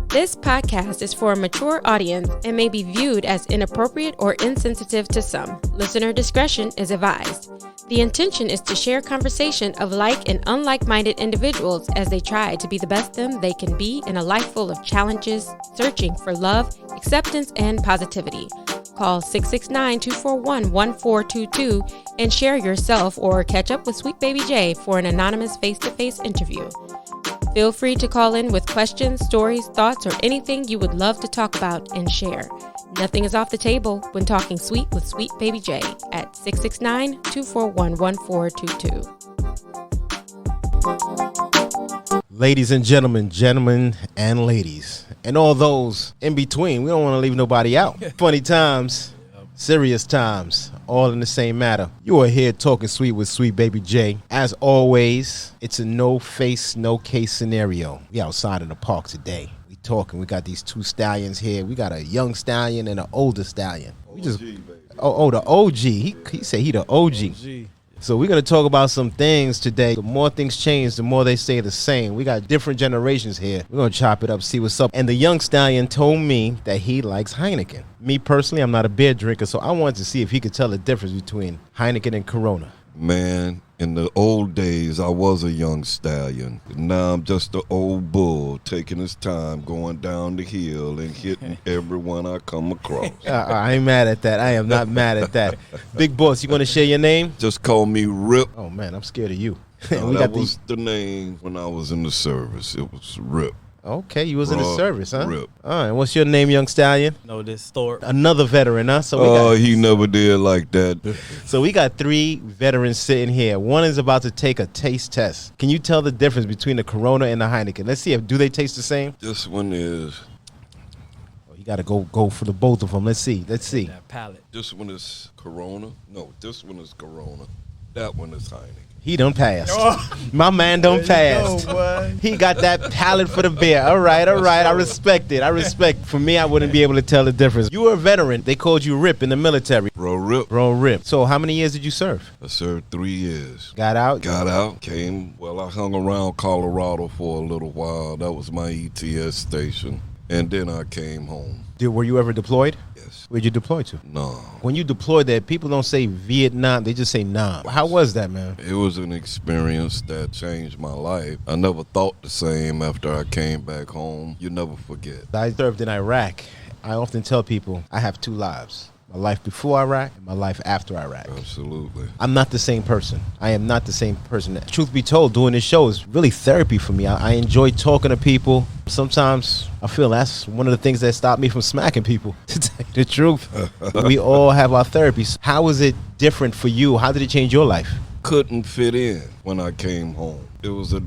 This podcast is for a mature audience and may be viewed as inappropriate or insensitive to some. Listener discretion is advised. The intention is to share conversation of like and unlike-minded individuals as they try to be the best them they can be in a life full of challenges, searching for love, acceptance, and positivity. Call 669-241-1422 and share yourself or catch up with Sweet Baby J for an anonymous face-to-face interview. Feel free to call in with questions, stories, thoughts, or anything you would love to talk about and share. Nothing is off the table when talking sweet with Sweet Baby J at 669-241-1422. Ladies and gentlemen and ladies, and all those in between. We don't want to leave nobody out. Funny times, serious times, all in the same matter. You are here talking sweet with Sweet Baby J. As always, it's a no face, no case scenario. We outside in the park today. We talking. We got these two stallions here. We got a young stallion and an older stallion. We just the OG. He said he the OG. So we're going to talk about some things today. The more things change, the more they stay the same. We got different generations here. We're going to chop it up, see what's up. And the young stallion told me that he likes Heineken. Me personally, I'm not a beer drinker, so I wanted to see if he could tell the difference between Heineken and Corona. Man, in the old days, I was a young stallion. Now I'm just an old bull taking his time, going down the hill and hitting everyone I come across. I ain't mad at that. I am not mad at that. Big boss, you want to share your name? Just call me Rip. Oh, man, I'm scared of you. That was the name when I was in the service. It was Rip. Okay, you was in the service, huh? Rip. All right, what's your name, young stallion? No, this Thorp. Another veteran, huh? So he never did like that. So we got three veterans sitting here. One is about to take a taste test. Can you tell the difference between the Corona and the Heineken? Let's see, do they taste the same? This one is... Oh, you got to go for the both of them. Let's see. That palate. This one is Corona. No, this one is Corona. That one is Heineken. He done passed. Oh. My man done passed. He got that palate for the beer. All right. I respect it. For me, I wouldn't be able to tell the difference. You were a veteran. They called you Rip in the military. Bro Rip. So how many years did you serve? I served 3 years. Got out, came. Well, I hung around Colorado for a little while. That was my ETS station. And then I came home. Were you ever deployed? Yes. Where'd you deploy to? No. When you deployed there, people don't say Vietnam, they just say Nam. How was that, man? It was an experience that changed my life. I never thought the same after I came back home. You never forget. I served in Iraq. I often tell people I have two lives. My life before Iraq and my life after Iraq. Absolutely. I'm not the same person. I am not the same person. Truth be told, doing this show is really therapy for me. I enjoy talking to people. Sometimes I feel that's one of the things that stopped me from smacking people, to tell you the truth. We all have our therapies. How was it different for you? How did it change your life? Couldn't fit in when I came home. It was a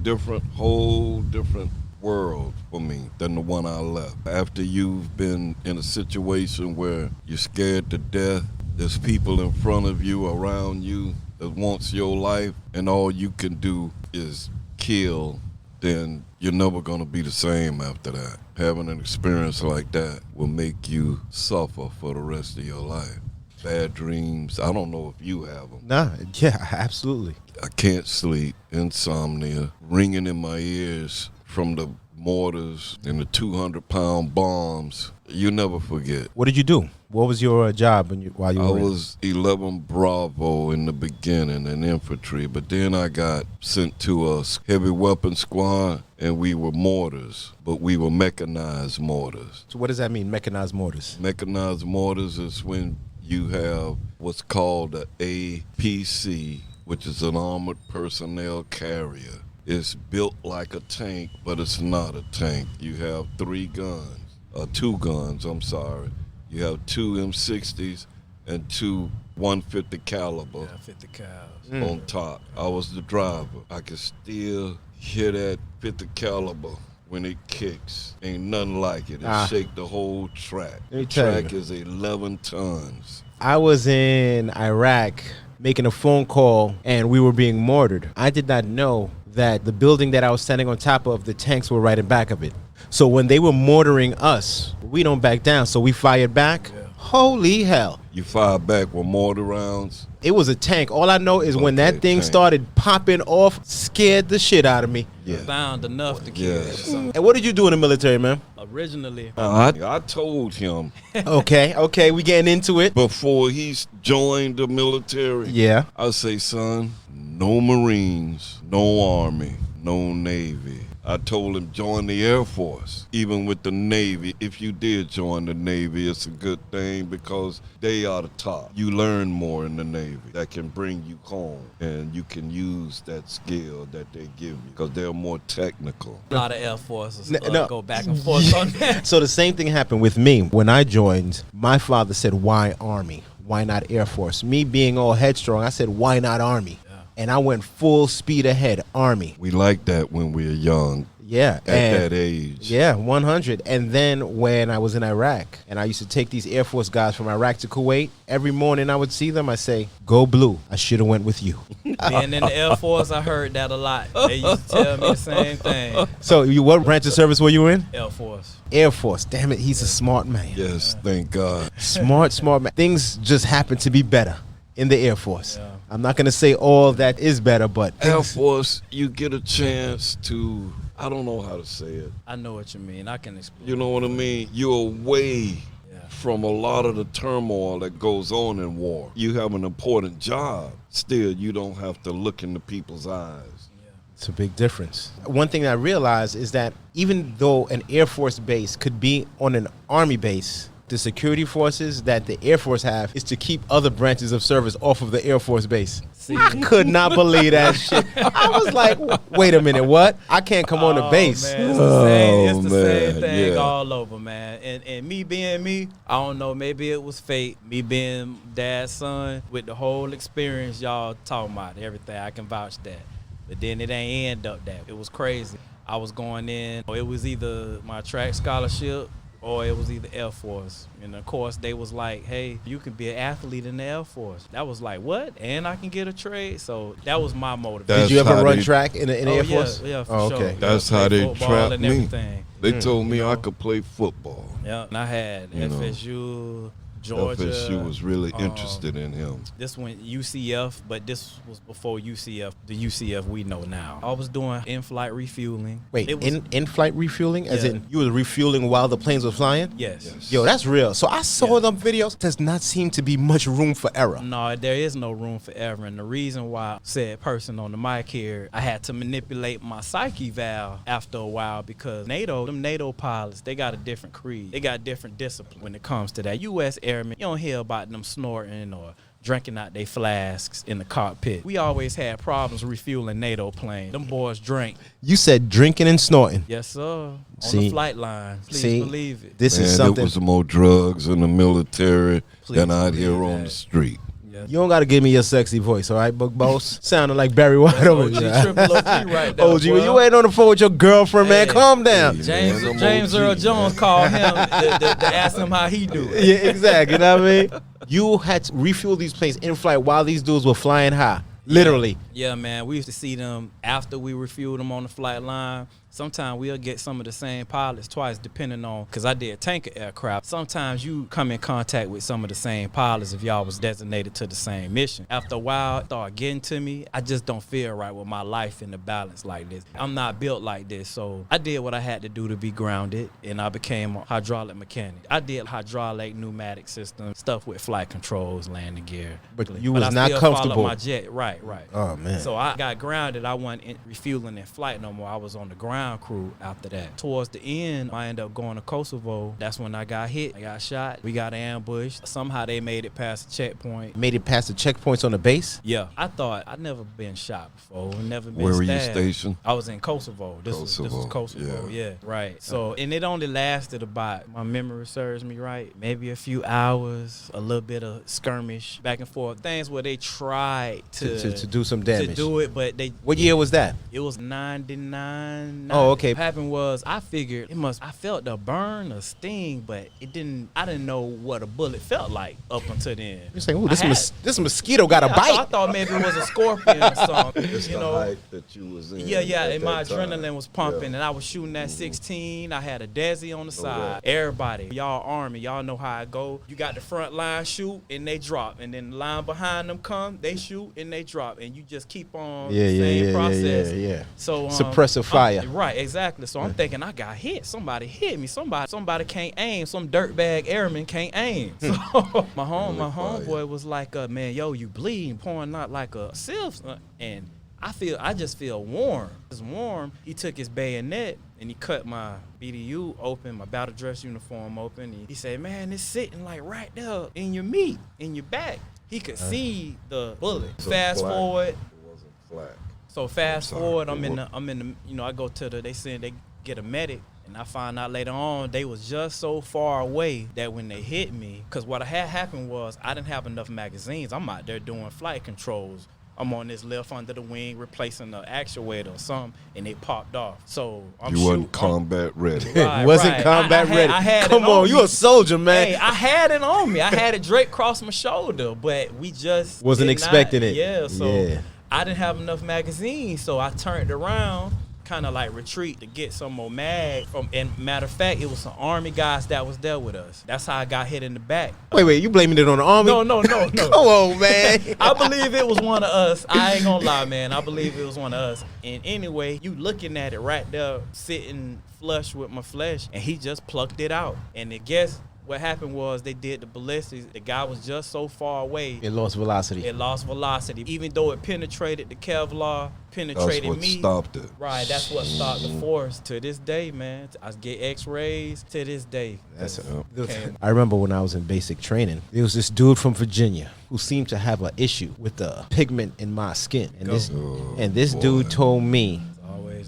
whole different world for me than the one I left. After you've been in a situation where you're scared to death, there's people in front of you, around you, that wants your life, and all you can do is kill, then you're never going to be the same after that. Having an experience like that will make you suffer for the rest of your life. Bad dreams, I don't know if you have them. Nah, yeah, absolutely. I can't sleep, insomnia, ringing in my ears from the mortars and the 200-pound bombs. You never forget. What did you do? What was your job while you were I was 11 Bravo in the beginning in infantry, but then I got sent to a heavy weapon squad, and we were mortars, but we were mechanized mortars. So what does that mean, mechanized mortars? Mechanized mortars is when you have what's called an APC, which is an armored personnel carrier. It's built like a tank, but it's not a tank. You have two guns, You have two M60s and two 150 caliber 50 cows. on top. I was the driver. I could still hear that 50 caliber when it kicks. Ain't nothing like it. It shake the whole track. The track is 11 tons. I was in Iraq making a phone call, and we were being mortared. I did not know that the building that I was standing on top of, the tanks were right in back of it. So when they were mortaring us, we don't back down, so we fired back. Yeah. Holy hell. You fire back with mortar rounds. It was a tank. All I know is when that Okay, thing tank. started popping off, scared the shit out of me. Yeah. Found enough to kill. Yes. So And what did you do in the military, man? originally, I told him Okay, we getting into it. before he joined the military. Yeah. I say, son, no Marines, no Army, no Navy. I told him join the Air Force. Even with the Navy, if you did join the Navy, it's a good thing because they are the top. You learn more in the Navy. That can bring you home, and you can use that skill that they give you because they're more technical. a lot of Air Forces No. go back and forth on that. So the same thing happened with me. When I joined, my father said, why Army? Why not Air Force? Me being all headstrong, I said, why not Army? And I went full speed ahead, Army. We like that when we're young, Yeah. at that age. Yeah, 100. And then when I was in Iraq, and I used to take these Air Force guys from Iraq to Kuwait, every morning I would see them, I say, go blue. I should have went with you. Being in the Air Force, I heard that a lot. They used to tell me the same thing. So what branch of service were you in? Air Force. Air Force. Damn it, he's a smart man. Yes, thank God. Smart man. Things just happen to be better in the Air Force. Yeah. I'm not going to say all that is better, but Air things- Force, you get a chance to, I don't know how to say it. I know what you mean. I can explain. You know what I mean? You're away Yeah. from a lot of the turmoil that goes on in war. You have an important job. Still, you don't have to look into people's eyes. It's a big difference. One thing I realized is that even though an Air Force base could be on an Army base, the security forces that the Air Force have is to keep other branches of service off of the Air Force base. See, I could not believe that shit. I was like, wait a minute, what? I can't come on the oh, base. Man, it's the same, it's the man, same thing yeah. all over, man. And me being me, I don't know, maybe it was fate. Me being dad's son, with the whole experience y'all talking about, everything, I can vouch that. But then it ain't end up that. It was crazy. I was going in, it was either my track scholarship or it was either Air Force. And of course, they was like, hey, you can be an athlete in the Air Force. That was like, what? And I can get a trade? So that was my motivation. Did you ever how run they- track in the Air Force? Yeah, for Oh, sure. okay. That's Yeah, how play they football trapped and me. everything. They told me you I know. could play football. Yeah, and I had You know. FSU, Georgia. FSU was really interested in him. This went UCF, but this was before UCF, the UCF we know now. I was doing in-flight refueling. Wait, It was, in-flight refueling? As Yeah. in you were refueling while the planes were flying? yes. Yo, that's real. So I saw Yeah. them videos. Does not seem to be much room for error. No, there is no room for error. And the reason why said person on the mic here, I had to manipulate my psyche valve after a while because them NATO pilots, they got a different creed. They got different discipline when it comes to that. U.S. airmen, you don't hear about them snorting or drinking out their flasks in the cockpit. We always had problems refueling NATO planes. Them boys drank. You said drinking and snorting. Yes, sir. On See. the flight line. Please See. believe it. This Man, is there something. was more drugs in the military Please than out here believe on that. the street. Yes. You don't got to give me your sexy voice, all right, Book Boss? Sounding like Barry White over OG, here. triple OG right there, OG, when boy. you ain't on the phone with your girlfriend, man, Hey. calm down. Hey. James, Man, them James OG, Earl Jones man. called him to ask him how he do it. Yeah, exactly. You know what I mean? You had to refuel these planes in flight while these dudes were flying high. Literally. Yeah, man. We used to see them after we refueled them on the flight line. Sometimes we'll get some of the same pilots twice, depending on, because I did tanker aircraft. Sometimes you come in contact with some of the same pilots if y'all was designated to the same mission. After a while, it started getting to me. I just don't feel right with my life in the balance like this. I'm not built like this, so I did what I had to do to be grounded, and I became a hydraulic mechanic. I did hydraulic, pneumatic systems, stuff with flight controls, landing gear. But you was I not still followed comfortable. my jet, right. Oh, man. So I got grounded. I wasn't refueling in flight no more. I was on the ground crew after that. Towards the end, I ended up going to Kosovo. That's when I got hit. I got shot. We got ambushed. Somehow they made it past the checkpoint. Made it past the checkpoints on the base? Yeah, I thought I'd never been shot before. Never been Where were you stabbed. stationed? I was in Kosovo. This was Kosovo. Yeah, right. So and it only lasted about, my memory serves me right, maybe a few hours, a little bit of skirmish back and forth. Things where they tried To do some damage. to do it, but they What year was that? It was 99, Oh, okay. What happened was I figured I felt a burn, a sting, but I didn't know what a bullet felt like up until then. You're saying, "Ooh, this mosquito got a bite." I thought maybe it was a scorpion or something. It's the height that you was in. Yeah, at and my that time. adrenaline was pumping, and I was shooting at 16. I had a Desi on the side. Everybody, y'all Army, y'all know how I go. You got the front line shoot, and they drop, and then the line behind them come, they shoot, and they drop, and you just keep on the same process. Yeah. So Suppressive fire. Right, exactly. So I'm thinking I got hit. Somebody hit me. Somebody can't aim. Some dirtbag airman can't aim. So my homeboy was like, "Man, yo, you bleeding, pouring out like a sieve," and I just feel warm. It's warm. He took his bayonet and he cut my BDU open, my battle dress uniform open. He said, "Man, it's sitting like right there in your meat, in your back." He could see the bullet. Fast forward. It wasn't flat. So fast forward, I'm in the, I go to they said they get a medic, and I find out later on they was just so far away that when they hit me, because what had happened was I didn't have enough magazines. I'm out there doing flight controls. I'm on this left under the wing replacing the actuator or something, and they popped off. So I'm You wasn't combat ready. Wasn't combat ready. I had Come on, you a soldier, man. Hey, I had it on me. I had it draped across my shoulder, but we just Wasn't expecting it. Yeah, so Yeah. I didn't have enough magazines, so I turned around, kind of like retreat to get some more mag. And matter of fact, it was some Army guys that was there with us. That's how I got hit in the back. Wait, you blaming it on the Army? No. Come on, man. I believe it was one of us. I ain't gonna lie, man. I believe it was one of us. And anyway, you looking at it right there, sitting flush with my flesh, and he just plucked it out. And I guess what happened was they did the ballistics. The guy was just so far away. It lost velocity. It lost velocity. Even though it penetrated the Kevlar, penetrated That's what me. stopped it. Right, that's what stopped the force. To this day, man, I get X-rays to this day. I remember when I was in basic training, there was this dude from Virginia who seemed to have an issue with the pigment in my skin. And this dude told me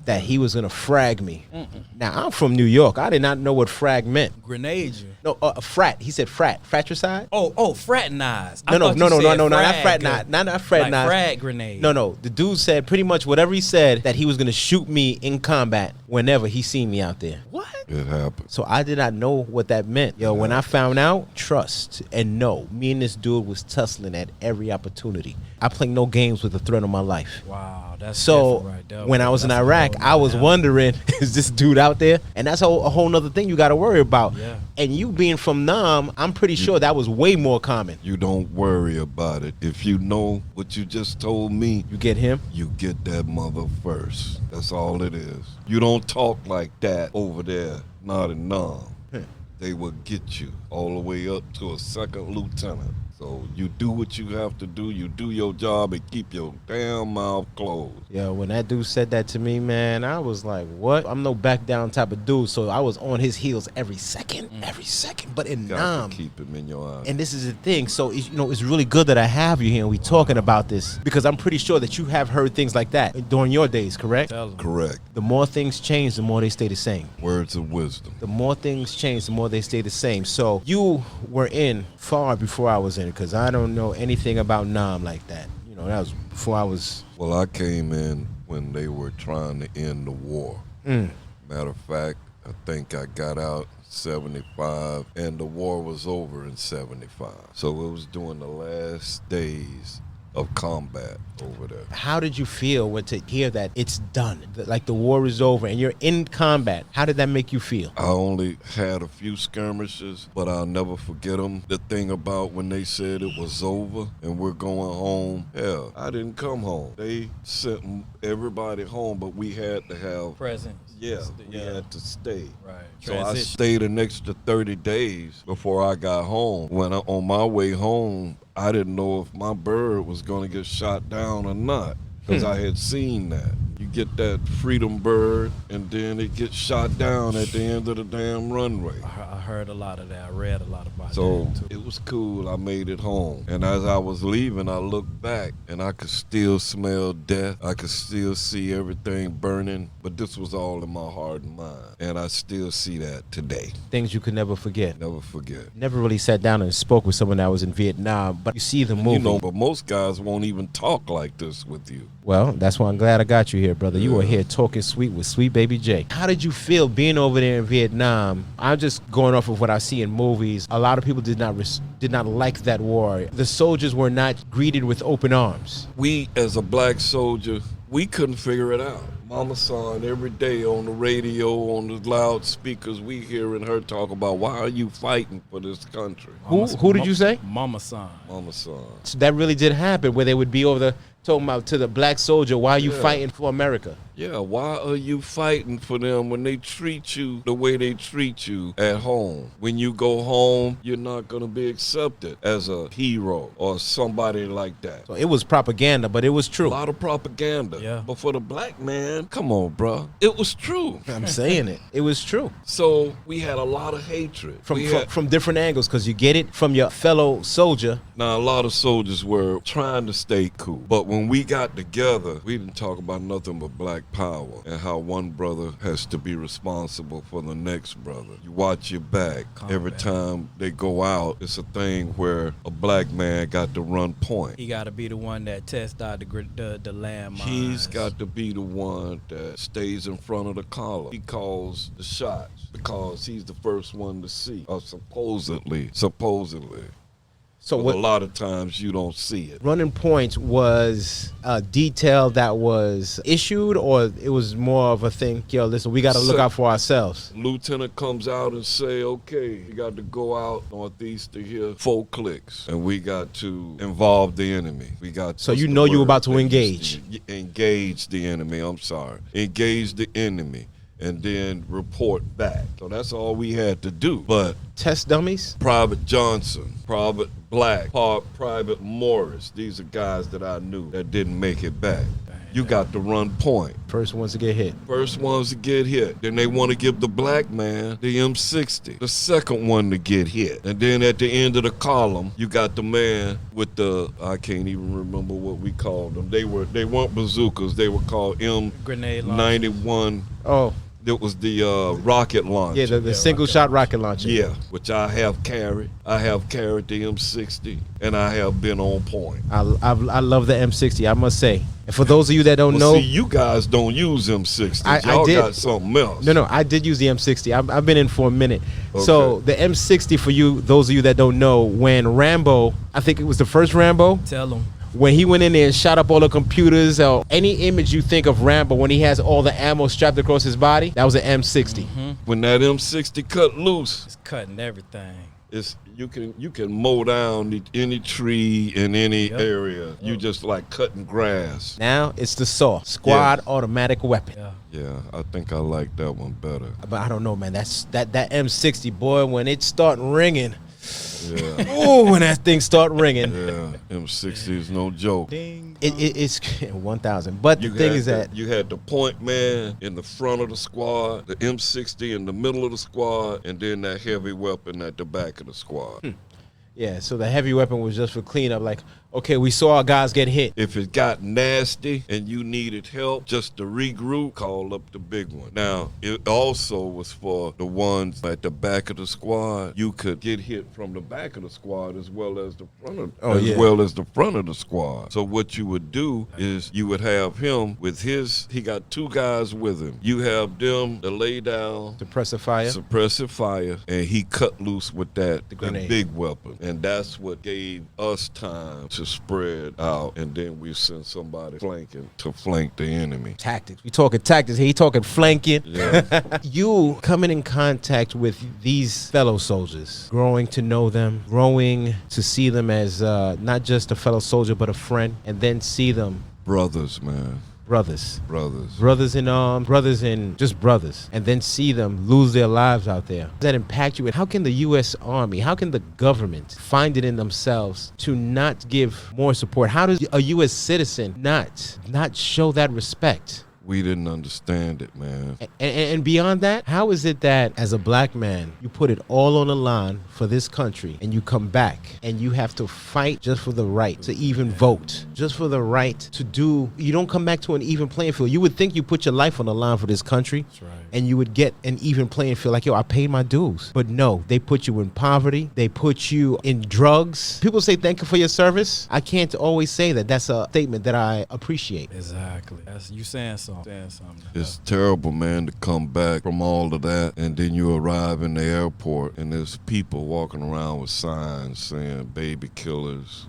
that he was gonna frag me. Now I'm from New York. I did not know what frag meant. Grenade you. No, frat. He said frat. Fratricide? Oh, fraternize. No, not fraternize. Not fraternize. Like frag grenade. No. The dude said pretty much whatever he said, that he was gonna shoot me in combat whenever he seen me out there. What? It happened. So I did not know what that meant. Yo, when I found out, trust and know, me and this dude was tussling at every opportunity. I play no games with the threat of my life. Wow, that's so right there. When I was in Iraq, I was wondering, is this dude out there? And that's a whole nother thing you got to worry about. Yeah. And you being from Nam, I'm pretty sure that was way more common. You don't worry about it. If you know what you just told me, You get him? you get that mother first. That's all it is. You don't talk like that over there, not in Nam. They will get you all the way up to a second lieutenant. So you do what you have to do. You do your job and keep your damn mouth closed. Yeah, when that dude said that to me, man, I was like, what? I'm no back down type of dude, so I was on his heels every second. But in Got Nam, to keep him in your eyes. and this is the thing, so it's really good that I have you here and we talking about this, because I'm pretty sure that you have heard things like that during your days, correct? Correct. The more things change, the more they stay the same. Words of wisdom. The more things change, the more they stay the same. So you were in far before I was in, because I don't know anything about Nam like that. That was before I was. Well, I came in when they were trying to end the war. Matter of fact, I think I got out 75 and the war was over in 75. So it was during the last days of combat over there. How did you feel when to hear that it's done, like the war is over and you're in combat? How did that make you feel? I only had a few skirmishes, but I'll never forget them. The thing about when they said it was over and we're going home, hell, I didn't come home. They sent everybody home, but we had to have Present. Yeah, we had to stay. Right. So I stayed an extra 30 days before I got home. When on my way home, I didn't know if my bird was going to get shot down or not, because I had seen that. You get that freedom bird, and then it gets shot down at the end of the damn runway. I heard a lot of that. I read a lot about So that, too. it was cool. I made it home. And as I was leaving, I looked back, and I could still smell death. I could still see everything burning. But this was all in my heart and mind. And I still see that today. Things you could never forget. Never forget. Never really sat down and spoke with someone that was in Vietnam, but you see the movie. You know, but most guys won't even talk like this with you. Well, that's why I'm glad I got you here, brother. You are here talking sweet with Sweet Baby J. How did you feel being over there in Vietnam? I'm just going off of what I see in movies. A lot of people did not like that war. The soldiers were not greeted with open arms. We, as a black soldier, we couldn't figure it out. Mama Son, every day on the radio, on the loudspeakers, we hearing her talk about, why are you fighting for this country? Who did you say? Mama Son. Mama Son. So that really did happen, where they would be over there talking about to the black soldier, why are you fighting for America? Yeah, why are you fighting for them when they treat you the way they treat you at home? When you go home, you're not going to be accepted as a hero or somebody like that. So it was propaganda, but it was true. A lot of propaganda. Yeah. But for the black man, come on, bro. It was true. I'm saying it. It was true. So we had a lot of hatred. From different angles, because you get it from your fellow soldier. Now, a lot of soldiers were trying to stay cool. But when we got together, we didn't talk about nothing but black power and how one brother has to be responsible for the next brother. You watch your back. Every time they go out, it's a thing where a black man got to run point. He got to be the one that tests out the landmines. He's got to be the one that stays in front of the column. He calls the shots because he's the first one to see, or supposedly. So But what? a lot of times you don't see it. Running point was a detail that was issued, or it was more of a thing, yo, listen, we got to look out for ourselves. Lieutenant comes out and say, okay, you got to go out northeast to here 4 clicks, and we got to involve the enemy. We got. So you know you about to engage. Engage the enemy. I'm sorry. Engage the enemy. And then report back. So that's all we had to do. But Test dummies? Private Johnson, Private Black, Private Morris, these are guys that I knew that didn't make it back. You got to run point. First ones to get hit. First ones to get hit. Then they want to give the black man the M60, the second one to get hit. And then at the end of the column, you got the man with the, I can't even remember what we called them. They weren't bazookas. They were called M91. Oh. It was the rocket launcher. Yeah, the single-shot rocket launcher. Yeah, which I have carried. I have carried the M60, and I have been on point. I love the M60, I must say. And for those of you that don't know, see, you guys don't use M60s. Y'all got something else. No, I did use the M60. I've been in for a minute. Okay. So the M60, for you, those of you that don't know, when Rambo, I think it was the first Rambo. Tell them. When he went in there and shot up all the computers, or any image you think of Rambo, when he has all the ammo strapped across his body, that was an M60. Mm-hmm. When that M60 cut loose, It's cutting everything. it's you can mow down any tree in any area. You just like cutting grass. Now it's the SAW, Squad Automatic Weapon. Yeah. Yeah, I think I like that one better. But I don't know, man. That M60, boy, when it start ringing. Yeah. Oh, when that thing start ringing. Yeah, M60 is no joke. It's 1,000. But the thing is that you had the point man in the front of the squad, the M60 in the middle of the squad, and then that heavy weapon at the back of the squad. yeah, so the heavy weapon was just for cleanup. Like, okay, we saw our guys get hit. If it got nasty and you needed help just to regroup, call up the big one. Now, it also was for the ones at the back of the squad. You could get hit from the back of the squad as well as the front of the front of the squad. So what you would do is you would have him with he got 2 guys with him. You have them to lay down, suppressive fire, and he cut loose with that big weapon. And that's what gave us time to spread out, and then we send somebody flanking to flank the enemy. Tactics. We talking tactics here. He talking flanking. Yeah. You coming in contact with these fellow soldiers, growing to know them, growing to see them as not just a fellow soldier, but a friend, and then see them. Brothers, man. Brothers in arms, just brothers, and then see them lose their lives out there. Does that impact you? And how can the U.S. Army, how can the government find it in themselves to not give more support? How does a U.S. citizen not show that respect? We didn't understand it, man. And beyond that, how is it that as a black man, you put it all on the line for this country and you come back and you have to fight just for the right to even vote, just for the right to do, you don't come back to an even playing field. You would think you put your life on the line for this country. That's right. and you would get an even playing field. Like, yo, I paid my dues. But no, they put you in poverty. They put you in drugs. People say thank you for your service. I can't always say that. That's a statement that I appreciate. Exactly. That's you saying something. It's terrible, man, to come back from all of that, and then you arrive in the airport, and there's people walking around with signs saying baby killers,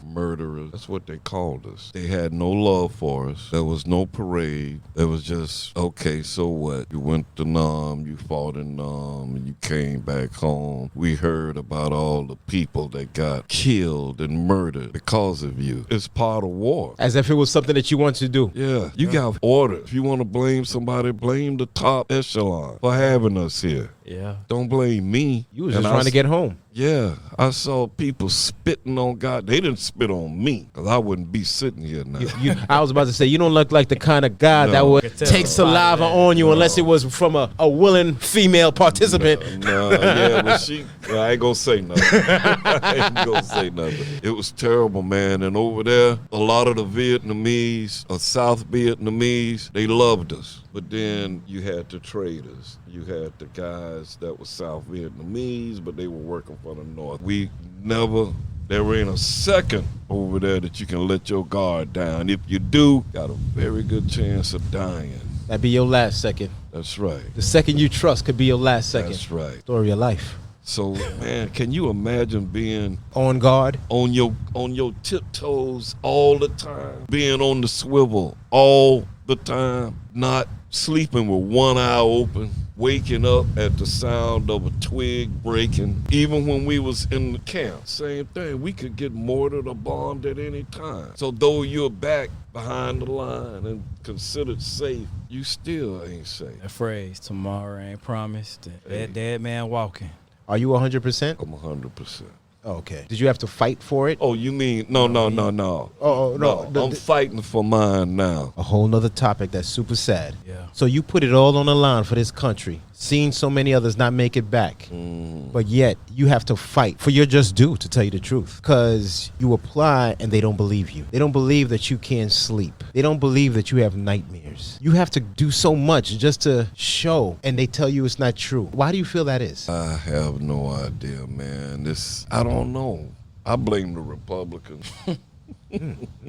murderers. That's what they called us. They had no love for us. There was no parade. There was just, okay, so what? You went to Nam, you fought in Nam, and you came back home. We heard about all the people that got killed and murdered because of you. It's part of war. As if it was something that you want to do. Yeah, you got orders. If you want to blame somebody, blame the top echelon for having us here. Yeah. Don't blame me. You was just trying to get home. Yeah, I saw people spitting on God. They didn't spit on me, because I wouldn't be sitting here now. I was about to say, you don't look like the kind of guy that would take saliva on you unless it was from a willing female participant. Yeah, but I ain't gonna say nothing. It was terrible, man. And over there, a lot of the Vietnamese, South Vietnamese, they loved us. But then you had the traders. You had the guys that were South Vietnamese, but they were working for the North. There ain't a second over there that you can let your guard down. If you do, got a very good chance of dying. That'd be your last second. That's right. The second you trust could be your last second. That's right. Story of your life. So, man, can you imagine being on guard, on your tiptoes all the time, being on the swivel all the time, not sleeping with one eye open, waking up at the sound of a twig breaking? Even when we was in the camp, same thing. We could get mortared or bombed at any time. So though you're back behind the line and considered safe, you still ain't safe. That phrase, tomorrow ain't promised. That dead man walking. Are you 100%? I'm 100%. Oh, okay. Did you have to fight for it? Oh, you mean no. Oh, no. I'm fighting for mine now. A whole nother topic that's super sad. Yeah. So you put it all on the line for this country. Seen so many others not make it back. But yet you have to fight for your just due, to tell you the truth. Because you apply and they don't believe you. They don't believe that you can't sleep. They don't believe that you have nightmares. You have to do so much just to show, and they tell you it's not true. Why do you feel that is? I have no idea, man. I don't know. I blame the Republicans.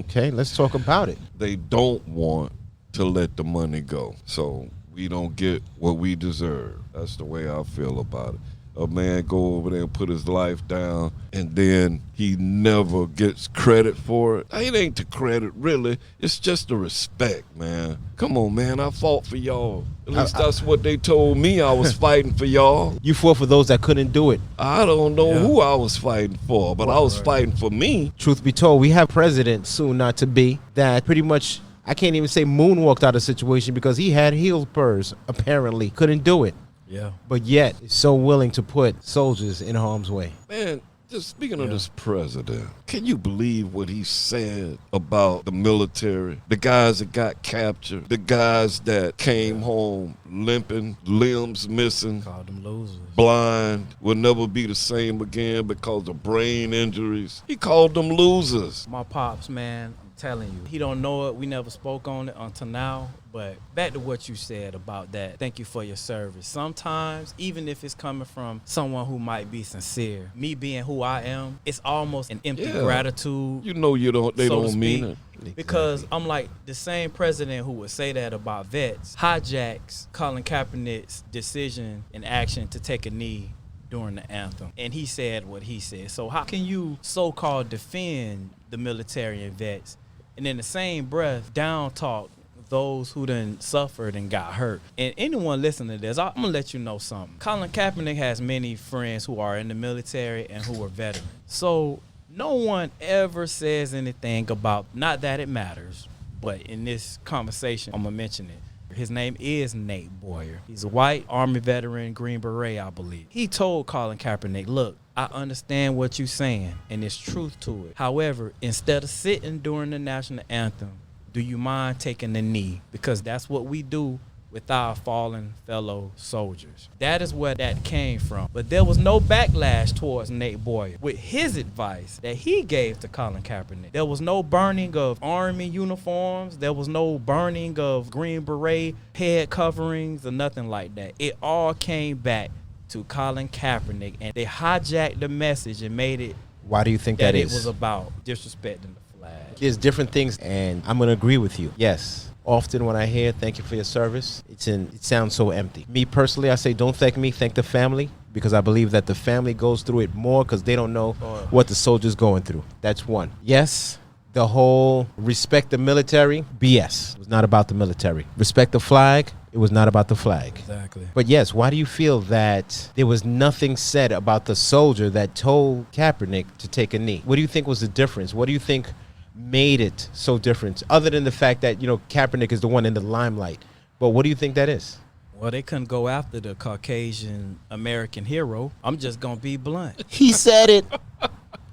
Okay, let's talk about it. They don't want to let the money go. So we don't get what we deserve. That's the way I feel about it. A man go over there and put his life down, and then he never gets credit for it. It ain't the credit, really. It's just the respect, man. Come on, man. I fought for y'all. At least that's what they told me. I was fighting for y'all. You fought for those that couldn't do it. I don't know who I was fighting for, but I was fighting for me. Truth be told, we have president, soon not to be, that pretty much, I can't even say moonwalked out of the situation because he had heel spurs, apparently. Couldn't do it. Yeah. But yet, is so willing to put soldiers in harm's way. Man, just speaking of this president, can you believe what he said about the military? The guys that got captured, the guys that came home limping, limbs missing, Called them losers. blind, will never be the same again because of brain injuries. He called them losers. My pops, man, I'm telling you, he don't know it. We never spoke on it until now. But back to what you said about that. Thank you for your service. Sometimes, even if it's coming from someone who might be sincere, me being who I am, it's almost an empty gratitude. You know they don't mean it. Because I'm like, the same president who would say that about vets hijacks Colin Kaepernick's decision and action to take a knee during the anthem. And he said what he said. So how can you so-called defend the military and vets and in the same breath down talk those who done suffered and got hurt? And anyone listening to this, I'm gonna let you know something. Colin Kaepernick has many friends who are in the military and who are veterans. So no one ever says anything about, not that it matters, but in this conversation, I'm gonna mention it. His name is Nate Boyer. He's a white Army veteran, Green Beret, I believe. He told Colin Kaepernick, look, I understand what you're saying, and there's truth to it. However, instead of sitting during the national anthem, do you mind taking the knee? Because that's what we do with our fallen fellow soldiers. That is where that came from. But there was no backlash towards Nate Boyer with his advice that he gave to Colin Kaepernick. There was no burning of Army uniforms. There was no burning of Green Beret head coverings or nothing like that. It all came back to Colin Kaepernick, and they hijacked the message and made it. Why do you think that it is? was about disrespecting the flag. There's different things, and I'm going to agree with you. Yes. Often when I hear thank you for your service, it sounds so empty. Me personally, I say don't thank me, thank the family, because I believe that the family goes through it more because they don't know what the soldier's going through. That's one. Yes, the whole respect the military, BS. It was not about the military. Respect the flag, it was not about the flag. Exactly. But yes, why do you feel that there was nothing said about the soldier that told Kaepernick to take a knee? What do you think was the difference? What do you think made it so different, other than the fact that, Kaepernick is the one in the limelight? But what do you think that is? Well, they couldn't go after the Caucasian American hero. I'm just going to be blunt. He said it.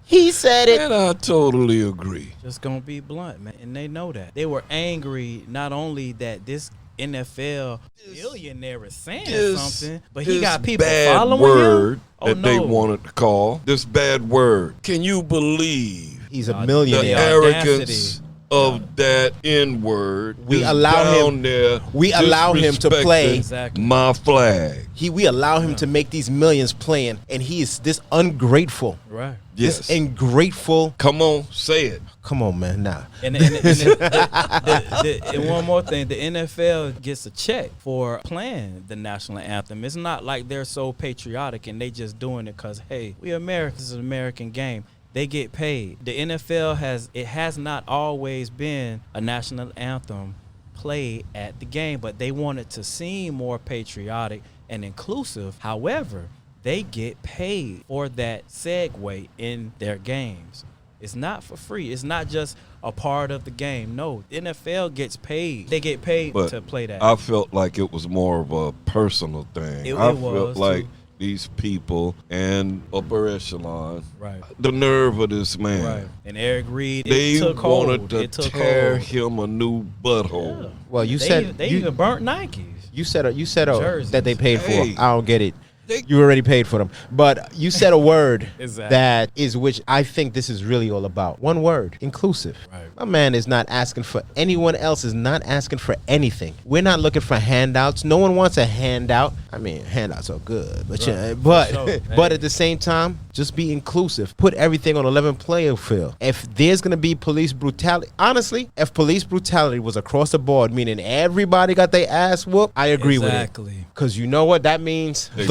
He said it. And I totally agree. Just going to be blunt, man. And they know that. They were angry not only that this NFL billionaire is saying something, but he got people following word him. That they wanted to call this bad word. Can you believe he's a millionaire? The arrogance of that N-word. We allow him to play my flag. We allow him to make these millions playing, and he is this ungrateful. Right. Yes. This ungrateful. Come on, say it. Come on, man. Nah. And one more thing, the NFL gets a check for playing the national anthem. It's not like they're so patriotic and they just doing it because, hey, we Americans, it's an American game. They get paid. The NFL has not always been a national anthem played at the game, but they want it to seem more patriotic and inclusive. However, they get paid for that segue in their games. It's not for free. It's not just a part of the game. No, the NFL gets paid. They get paid to play that. I felt like it was more of a personal thing. I felt like these people and upper echelon, right? The nerve of this man, right? And Eric Reed, they wanted to tear him a new butthole. Yeah. Well, you they even burnt Nikes. You said that they paid for. Hey. I don't get it. You already paid for them. But you said a word that is which I think this is really all about. One word, inclusive. Right. My man is not asking for, anyone else is not asking for anything. We're not looking for handouts. No one wants a handout. I mean, handouts are good, but but at the same time, just be inclusive. Put everything on a level playing field. If there's going to be police brutality, honestly, if police brutality was across the board, meaning everybody got their ass whooped, I agree with it. Because you know what that means? The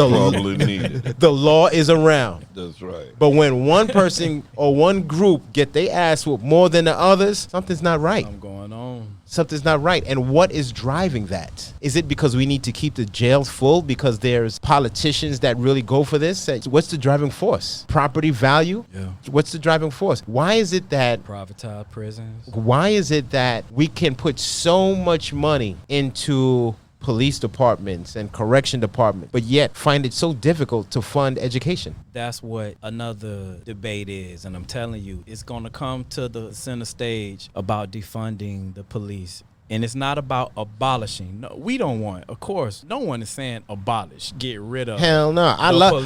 law is around. That's right. But when one person or one group get their ass whooped more than the others, something's not right. Something's going on. Something's not right. And what is driving that? Is it because we need to keep the jails full because there's politicians that really go for this? What's the driving force? Property value? Yeah. What's the driving force? Why is it that privatized prisons? Why is it that we can put so much money into police departments and correction departments, but yet find it so difficult to fund education? That's what another debate is, and I'm telling you, it's going to come to the center stage about defunding the police. And it's not about abolishing. No, we don't want. Of course, no one is saying abolish, get rid of. Hell no. I love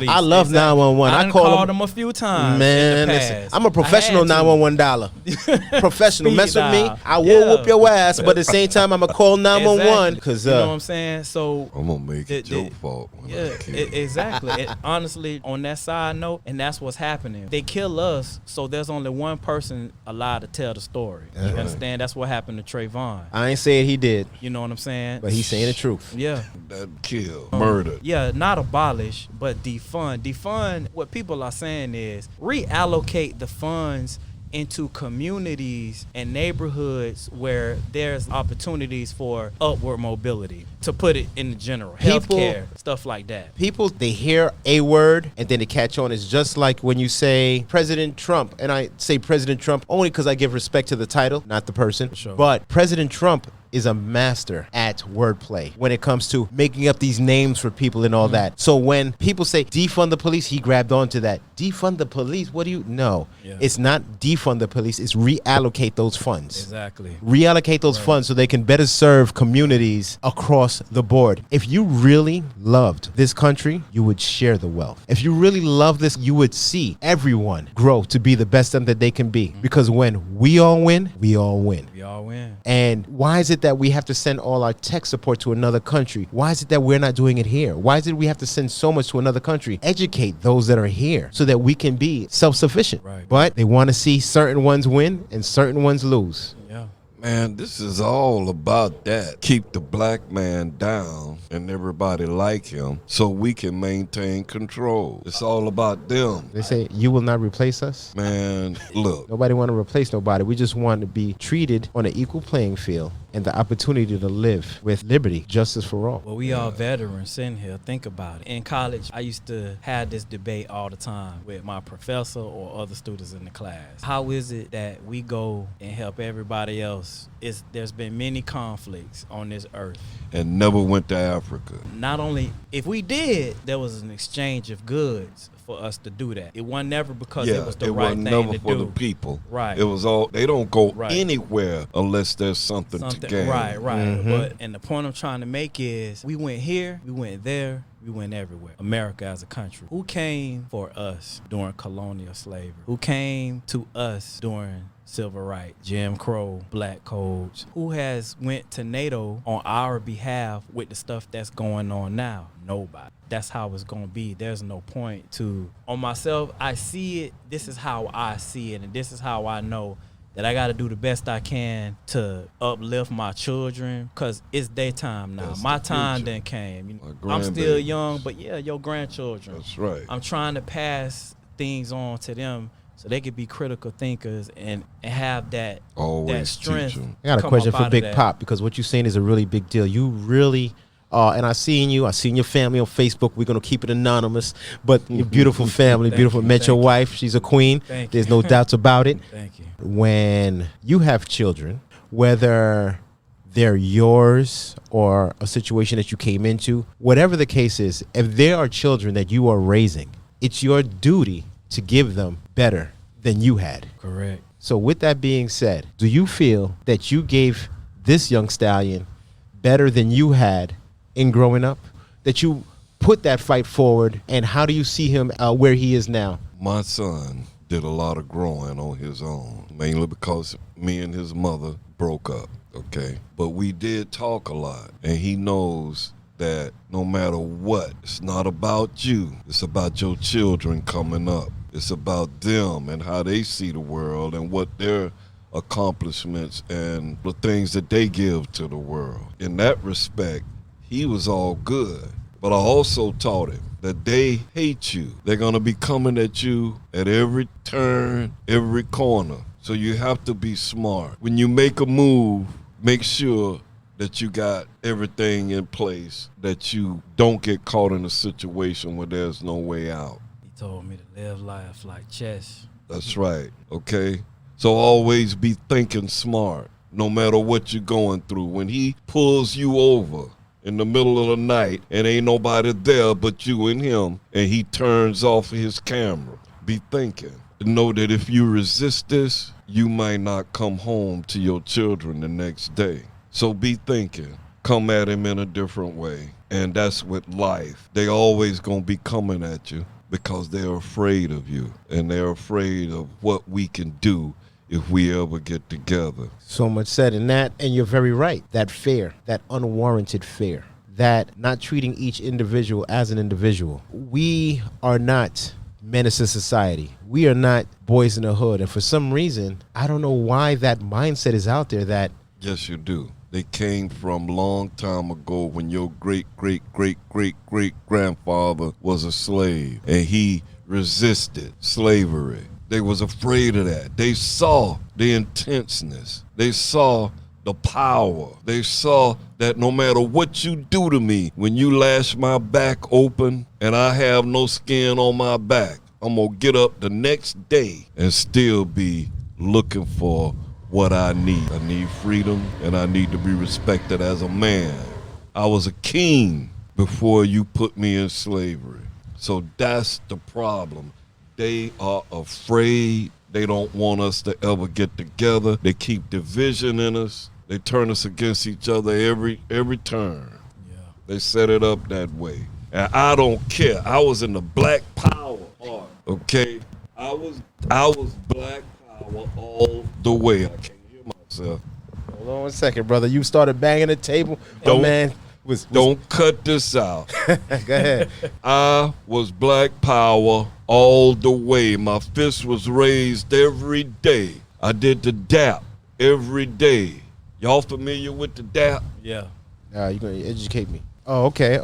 911. I called them a few times. Man, listen, I'm a professional 911 dollar. Professional. Mess with me, I will whoop your ass. But at the same time, I'm gonna call 911 because you know what I'm saying. So I'm gonna make it your fault. Exactly. And honestly, on that side note, and that's what's happening. They kill us, so there's only one person allowed to tell the story. You understand? That's what happened to Trayvon. I ain't saying he did. You know what I'm saying? But he's saying the truth. Yeah. That kill, murder. Yeah, not abolish, but defund. Defund, what people are saying is reallocate the funds into communities and neighborhoods where there's opportunities for upward mobility, to put it in the general. Healthcare, stuff like that. People, they hear a word and then they catch on. It's just like when you say President Trump, and I say President Trump only because I give respect to the title, not the person. Sure. But President Trump is a master at wordplay when it comes to making up these names for people and all that. So when people say defund the police, he grabbed onto that. Defund the police? What do you know? Yeah. It's not defund the police, it's reallocate those funds. Exactly. Reallocate those funds so they can better serve communities across the board. If you really loved this country, you would share the wealth. If you really love this, you would see everyone grow to be the best them that they can be. Because when we all win, we all win. We all win. And why is it that we have to send all our tech support to another country? Why is it that we're not doing it here? Why is it we have to send so much to another country? Educate those that are here so that we can be self-sufficient. Right. But they want to see certain ones win and certain ones lose. Yeah. Man, this is all about that. Keep the black man down and everybody like him so we can maintain control. It's all about them. They say, you will not replace us. Man, look. Nobody want to replace nobody. We just want to be treated on an equal playing field and the opportunity to live with liberty, justice for all. Well, we all veterans sitting here. Think about it. In college, I used to have this debate all the time with my professor or other students in the class. How is it that we go and help everybody else? There's been many conflicts on this earth. And never went to Africa. Not only, if we did, there was an exchange of goods for us to do that. It wasn't never because it was the right thing to do. It wasn't never for the people. Right. It was all, they don't go Right. anywhere unless there's something to gain. Right. Mm-hmm. But, and the point I'm trying to make is, we went here, we went there, we went everywhere. America as a country. Who came for us during colonial slavery? Who came to us during civil rights, Jim Crow, black codes? Who has went to NATO on our behalf with the stuff that's going on now? Nobody. That's how it's going to be. There's no point to, on myself, I see it, this is how I see it, and this is how I know that I got to do the best I can to uplift my children, because it's their time now. That's my the time future. then came. You know, My I'm still grandbabies. young, but yeah, your grandchildren. That's right. I'm trying to pass things on to them so they could be critical thinkers and have that Always strength. teach 'em. I got a come question up for out of Big that. Pop, because what you're saying is a really big deal. You really, and I seen your family on Facebook. We're going to keep it anonymous, but your beautiful family, Thank beautiful. you, Met your thank you. wife. She's a queen. Thank There's you. no doubts about it. Thank you. When you have children, whether they're yours or a situation that you came into, whatever the case is, if there are children that you are raising, it's your duty to give them better than you had. Correct. So with that being said, do you feel that you gave this young stallion better than you had in growing up? That you put that fight forward, and how do you see him where he is now? My son did a lot of growing on his own, mainly because me and his mother broke up, okay? But we did talk a lot, and he knows that no matter what, it's not about you. It's about your children coming up. It's about them and how they see the world and what their accomplishments and the things that they give to the world. In that respect, he was all good. But I also taught him that they hate you. They're going to be coming at you at every turn, every corner. So you have to be smart. When you make a move, make sure that you got everything in place, that you don't get caught in a situation where there's no way out. He told me to live life like chess. That's right, okay? So always be thinking smart, no matter what you're going through. When he pulls you over in the middle of the night and ain't nobody there but you and him, and he turns off his camera, be thinking. Know that if you resist this, you might not come home to your children the next day. So be thinking. Come at him in a different way. And that's with life. They always gonna be coming at you because they're afraid of you. And they're afraid of what we can do if we ever get together. So much said in that, and you're very right. That fear, that unwarranted fear, that not treating each individual as an individual. We are not menace to society. We are not boys in the hood. And for some reason, I don't know why that mindset is out there that Yes, you do. They came from long time ago when your great-great-great-great-great-grandfather was a slave and he resisted slavery. They was afraid of that. They saw the intenseness. They saw the power. They saw that no matter what you do to me, when you lash my back open and I have no skin on my back, I'm gonna get up the next day and still be looking for what I need. I need freedom, and I need to be respected as a man. I was a king before you put me in slavery. So that's the problem. They are afraid. They don't want us to ever get together. They keep division in us. They turn us against each other every turn. Yeah. They set it up that way. And I don't care. I was in the Black Power part, okay? I was Black Power all the way. I can't hear myself. Hold on 1 second, brother. You started banging the table. Don't cut this out. Go ahead. I was Black Power all the way. My fist was raised every day. I did the dap every day. Y'all familiar with the dap? Yeah. You're going to educate me. Oh, okay.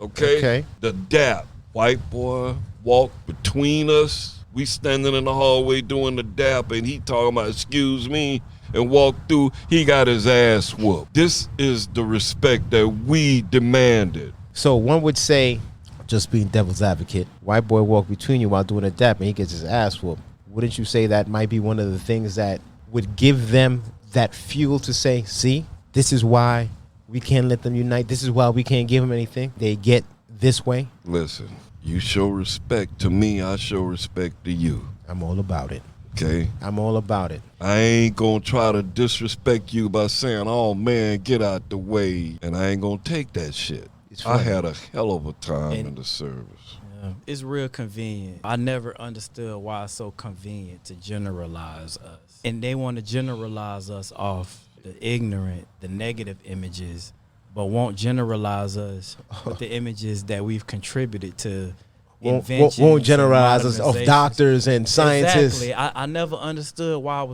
The dap. White boy walked between us. We standing in the hallway doing the dap, and he talking about, excuse me, and walked through. He got his ass whooped. This is the respect that we demanded. So one would say, just being devil's advocate, white boy walk between you while doing a dap and he gets his ass whooped. Wouldn't you say that might be one of the things that would give them that fuel to say, see, this is why we can't let them unite. This is why we can't give them anything. They get this way. Listen, you show respect to me, I show respect to you. I'm all about it. Okay? I'm all about it. I ain't gonna try to disrespect you by saying, oh man, get out the way. And I ain't gonna take that shit. I had a hell of a time in the service. Yeah, it's real convenient. I never understood why it's so convenient to generalize us. And they want to generalize us off the ignorant, the negative images, but won't generalize us with the images that we've contributed to. Won't generalize us of doctors and scientists. Exactly. I never understood why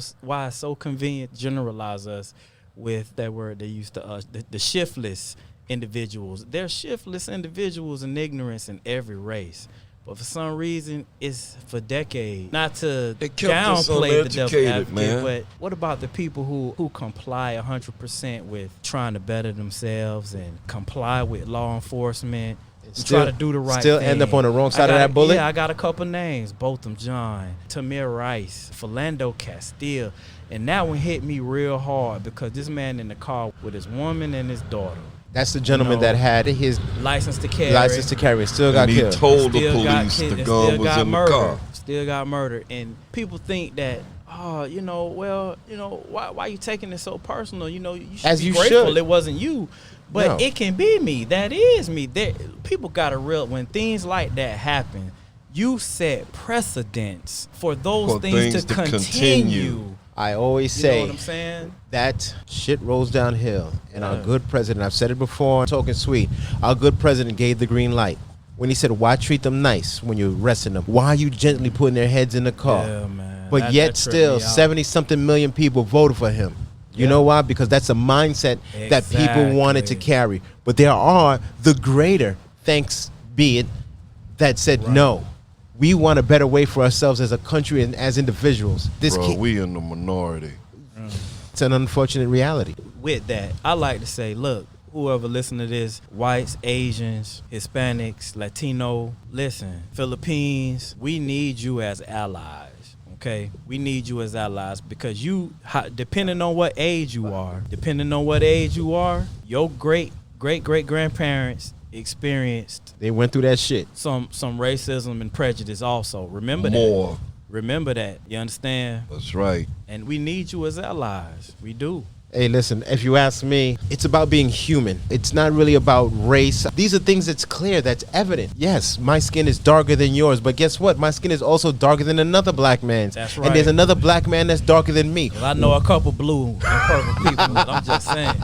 it's so convenient to generalize us with that word they used to the shiftless individuals. There's shiftless individuals and ignorance in every race. But for some reason, it's for decades. Not to downplay the devil advocate, but what about the people who comply 100% with trying to better themselves and comply with law enforcement? Try to do the right thing. Still end up on the wrong side of that bullet? Yeah, I got a couple names. Botham John, Tamir Rice, Philando Castile. And that one hit me real hard because this man in the car with his woman and his daughter. That's the gentleman that had his license to carry. Still got killed. He told the police the gun was in the car. Still got murdered. And people think that, why you taking it so personal? You should be grateful it wasn't you. But it can be me. That is me. People got to realize when things like that happen, you set precedents for those things to continue. I always say, you know what I'm saying? That shit rolls downhill. And our good president, I've said it before, Talking Sweet, our good president gave the green light. When he said, why treat them nice when you're arresting them? Why are you gently putting their heads in the car? Yeah, man. But yet still, 70-something million people voted for him. You know why? Because that's a mindset that people wanted to carry. But there are the greater, thanks be it, that said, no, we want a better way for ourselves as a country and as individuals. We in the minority. It's an unfortunate reality. With that, I like to say, look, whoever listen to this, whites, Asians, Hispanics, Latino, listen, Philippines, we need you as allies. Okay, we need you as allies because depending on what age you are, your great-great-great-grandparents experienced. They went through that shit. Some racism and prejudice also. Remember that. Remember that. You understand? That's right. And we need you as allies. We do. Hey, listen, if you ask me, it's about being human. It's not really about race. These are things that's clear, that's evident. Yes, my skin is darker than yours, but guess what? My skin is also darker than another black man's. That's right. And there's another black man that's darker than me. Well, I know a couple blue and purple people, but I'm just saying.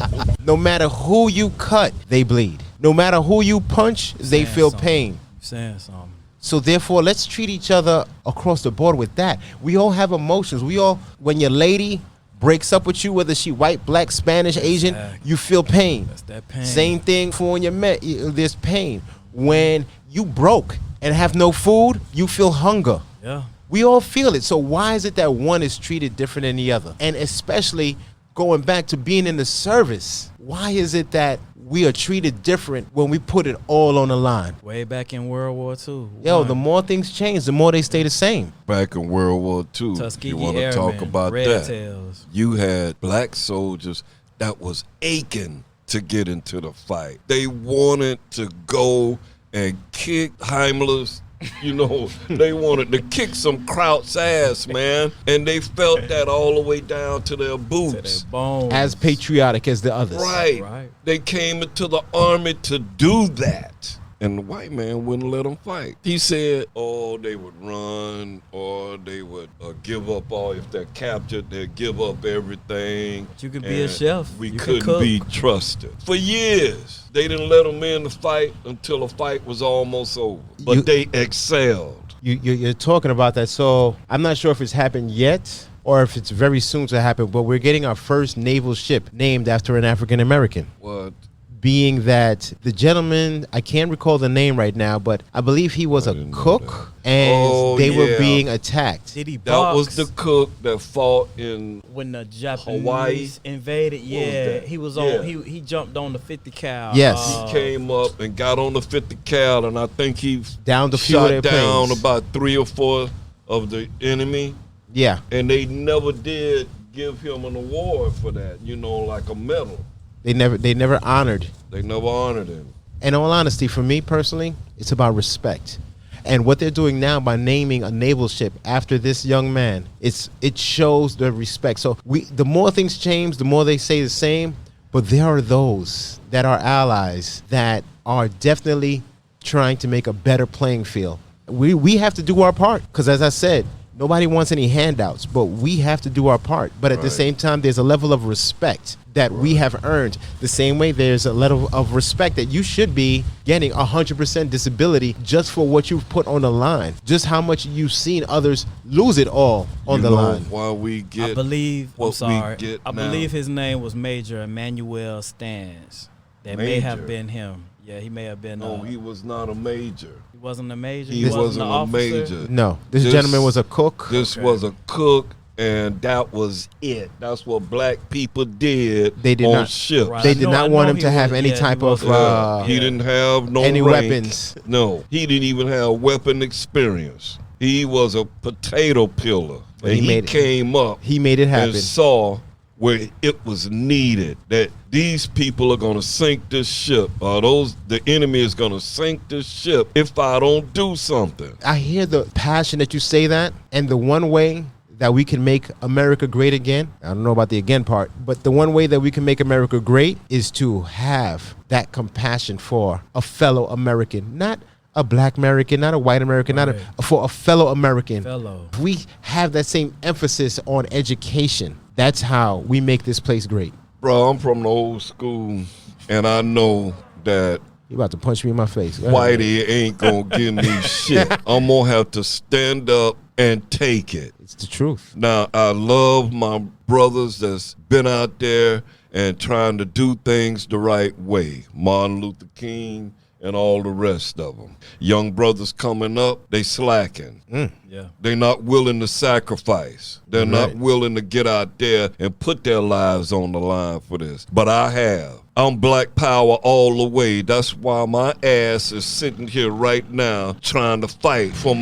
No matter who you cut, they bleed. No matter who you punch, they feel pain. Saying something. So therefore, let's treat each other across the board with that. We all have emotions. When your lady breaks up with you, whether she white, black, Spanish, Asian, you feel pain. That's that pain. Same thing for when you're met, there's pain. When you broke and have no food, you feel hunger. Yeah. We all feel it. So why is it that one is treated different than the other? And especially going back to being in the service, why is it that we are treated different when we put it all on the line. Way back in World War II. Yo, the more things change, the more they stay the same. Back in World War II, Tuskegee you want to talk about Red that? Tails. You had black soldiers that was aching to get into the fight. They wanted to go and kick Heimler's. You know, they wanted to kick some Kraut's ass, man. And they felt that all the way down to their boots. To their bones. As patriotic as the others. Right. They came into the army to do that. And the white man wouldn't let them fight. He said, oh, they would run or they would give up all. If they're captured, they'd give up everything. But you could be a chef. We you couldn't be trusted. For years, they didn't let them in the fight until the fight was almost over. But they excelled. You're talking about that. So I'm not sure if it's happened yet or if it's very soon to happen, but we're getting our first naval ship named after an African American. What? Being that the gentleman, I can't recall the name right now, but I believe he was a cook and they were being attacked. Did he That box? was the cook that fought in When the Japanese Hawaii invaded, that? he was on. Yeah. He jumped on the 50 cal. Yes. He came up and got on the 50 cal, and I think he Downed a few of shot their down planes. about 3 or 4 of the enemy. Yeah. And they never did give him an award for that, you know, like a medal. They never honored. They never honored him. In all honesty, for me personally, it's about respect. And what they're doing now by naming a naval ship after this young man, it shows the respect. So the more things change, the more they say the same. But there are those that are allies that are definitely trying to make a better playing field. We have to do our part because, as I said, nobody wants any handouts, but we have to do our part. But at the same time, there's a level of respect that we have earned. The same way there's a level of respect that you should be getting 100% disability just for what you've put on the line. Just how much you've seen others lose it all on the line. Why we get I believe. I'm what sorry. we get I now. believe his name was Major Emmanuel Stans. That may have Major? been him. Yeah, he may have been. No, he was not a major. He wasn't a major. He wasn't an a officer? major. No, this gentleman was a cook. This was a cook, and that was it. That's what black people did They did on not- ships. Right. They I did know- not I want know him he to have was- any yeah, he type of wasn't- He didn't have no any rank. weapons. No, he didn't even have weapon experience. He was a potato peeler, But and he he made it. came up He made it happen. and saw where it was needed, that these people are going to sink this ship, or the enemy is going to sink this ship if I don't do something. I hear the passion that you say that, and the one way that we can make America great again, I don't know about the again part, but the one way that we can make America great is to have that compassion for a fellow American, not a black American, not a white American, for a fellow American. If we have that same emphasis on education, that's how we make this place great. Bro, I'm from the old school, and I know that You about to punch me in my face. Go ahead. Whitey ain't going to give me shit. I'm going to have to stand up and take it. It's the truth. Now, I love my brothers that's been out there and trying to do things the right way. Martin Luther King and all the rest of them. Young brothers coming up, they slacking. Yeah. They're not willing to sacrifice. They're not willing to get out there and put their lives on the line for this. But I have. I'm black power all the way. That's why my ass is sitting here right now trying to fight for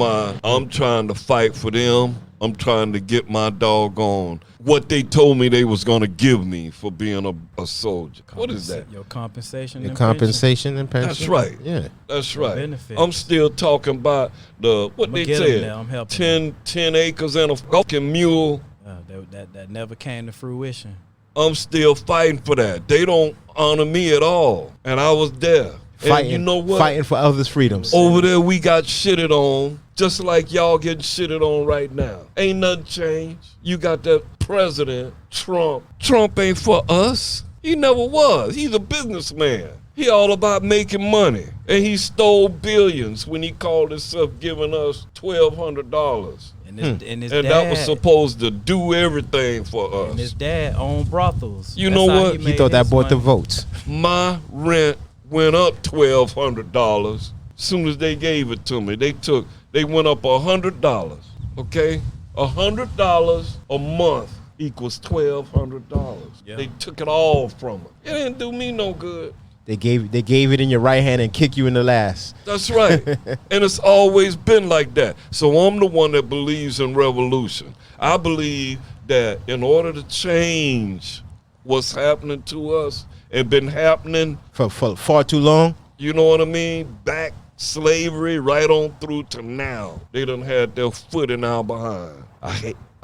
I'm trying to fight for them. I'm trying to get my doggone what they told me they was going to give me for being a soldier. What is that? Your compensation. Your and compensation and pension. That's right. Yeah. That's right. benefits. I'm still talking about what I'ma they get 'em said. now. I'm helping 10 acres and a fucking mule. pension. That never came to fruition. I'm still fighting for that. They don't honor me at all. And I was there. Fighting, and you know what? Fighting for others' freedoms. Over there we got shitted on, just like y'all getting shitted on right now. Ain't nothing changed. You got that president, Trump. Trump ain't for us. He never was. He's a businessman. He all about making money. And he stole billions when he called himself giving us $1,200. And his And dad, that was supposed to do everything for and his us. dad owned brothels. You That's know how what? He made thought that his bought the money. votes. My rent went up $1,200 as soon as they gave it to me. They went up $100, okay? $100 a month equals $1,200. Yeah. They took it all from me. It didn't do me no good. They gave it in your right hand and kick you in the last. That's right. And it's always been like that. So I'm the one that believes in revolution. I believe that in order to change what's happening to us and been happening For far too long. you know what I mean, back slavery right on through to now. They done had their foot in our behind.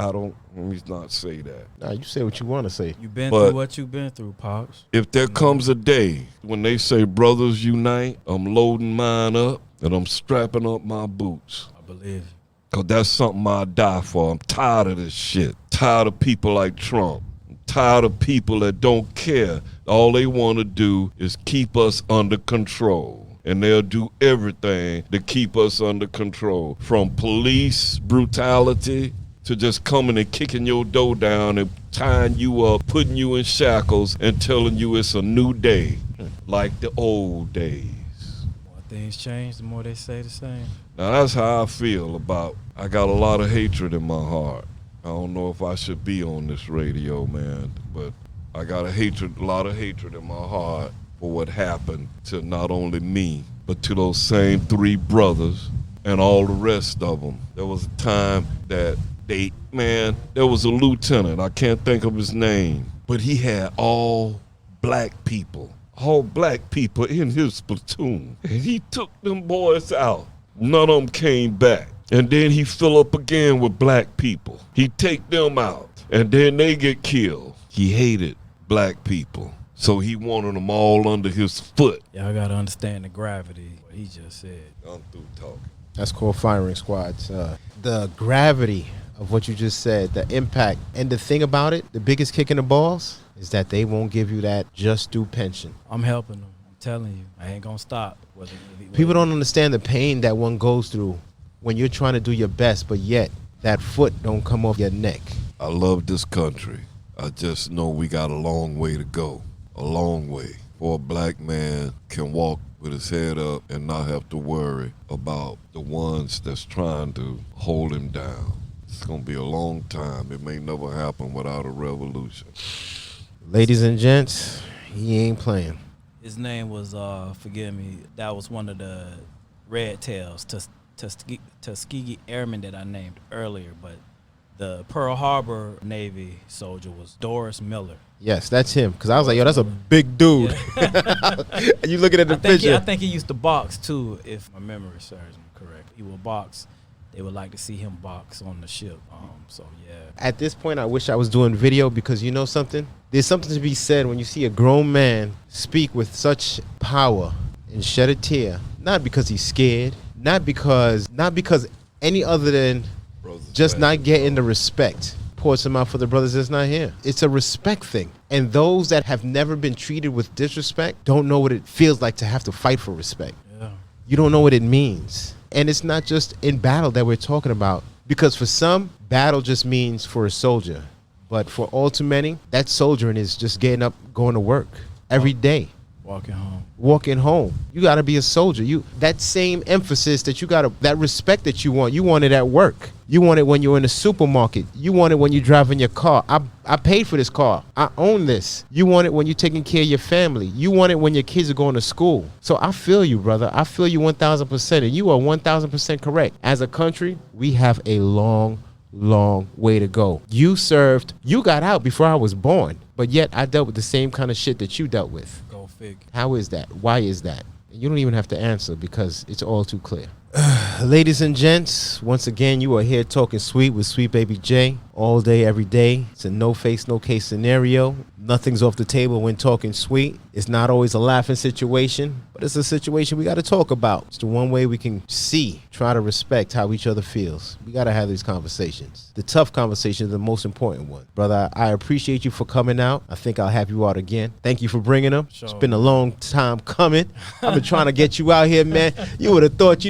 Let me not say that. Nah, you say what you want to say. You been But- through what you been through, Pops. If there comes a day when they say brothers unite, I'm loading mine up and I'm strapping up my boots. I believe. Cause that's something I die for. I'm tired of this shit. Tired of people like Trump. I'm tired of people that don't care. All they want to do is keep us under control. And they'll do everything to keep us under control. From police brutality to just coming and kicking your door down and tying you up, putting you in shackles and telling you it's a new day, like the old days. The more things change, the more they say the same. Now that's how I feel about, I got a lot of hatred in my heart. I don't know if I should be on this radio, man, but I got a lot of hatred in my heart for what happened to not only me, but to those same 3 brothers and all the rest of them. There was a time that there was a lieutenant, I can't think of his name, but he had all black people in his platoon. And he took them boys out. None of them came back. And then he fill up again with black people. He take them out, and then they get killed. He hated black people, so he wanted them all under his foot. Y'all gotta understand the gravity of what he just said. I'm through talking. That's called firing squads. The gravity of what you just said, the impact, and the thing about it, the biggest kick in the balls is that they won't give you that just due pension. I'm helping them. I'm telling you, I ain't gonna stop. People don't understand the pain that one goes through when you're trying to do your best, but yet that foot don't come off your neck. I love this country. I just know we got a long way to go. A long way. Before a black man can walk with his head up and not have to worry about the ones that's trying to hold him down. It's gonna be a long time. It may never happen without a revolution. Ladies and gents, he ain't playing. His name was, forgive me, that was one of the Red Tails, Tuskegee Airmen that I named earlier, but the Pearl Harbor Navy soldier was Doris Miller. Yes, that's him. Because I was like, yo, that's a big dude. Yeah. And you looking at the picture. I think he used to box too, if my memory serves me correct. He would box. They would like to see him box on the ship. So yeah. At this point, I wish I was doing video because you know something? There's something to be said when you see a grown man speak with such power and shed a tear. Not because he's scared. Not because any other than just not getting the respect. Pour some out for the brothers that's not here. It's a respect thing. And those that have never been treated with disrespect don't know what it feels like to have to fight for respect. Yeah. You don't know what it means. And it's not just in battle that we're talking about. Because for some, battle just means for a soldier. But for all too many, that soldiering is just getting up, going to work every day. Walking home. You got to be a soldier. That same emphasis that that respect that you want it at work. You want it when you're in the supermarket. You want it when you're driving your car. I paid for this car. I own this. You want it when you're taking care of your family. You want it when your kids are going to school. So I feel you, brother. I feel you 1,000%. And you are 1,000% correct. As a country, we have a long way to go. You got out before I was born. But yet I dealt with the same kind of shit that you dealt with. How is that? Why is that? You don't even have to answer because it's all too clear. Ladies and gents, once again, you are here talking sweet with Sweet Baby J all day, every day. It's a no face, no case scenario. Nothing's off the table when talking sweet. It's not always a laughing situation, but it's a situation we got to talk about. It's the one way we can try to respect how each other feels. We got to have these conversations. The tough conversation is the most important one. Brother, I appreciate you for coming out. I think I'll have you out again. Thank you for bringing them. Sure. It's been a long time coming. I've been trying to get you out here, man. You would have thought,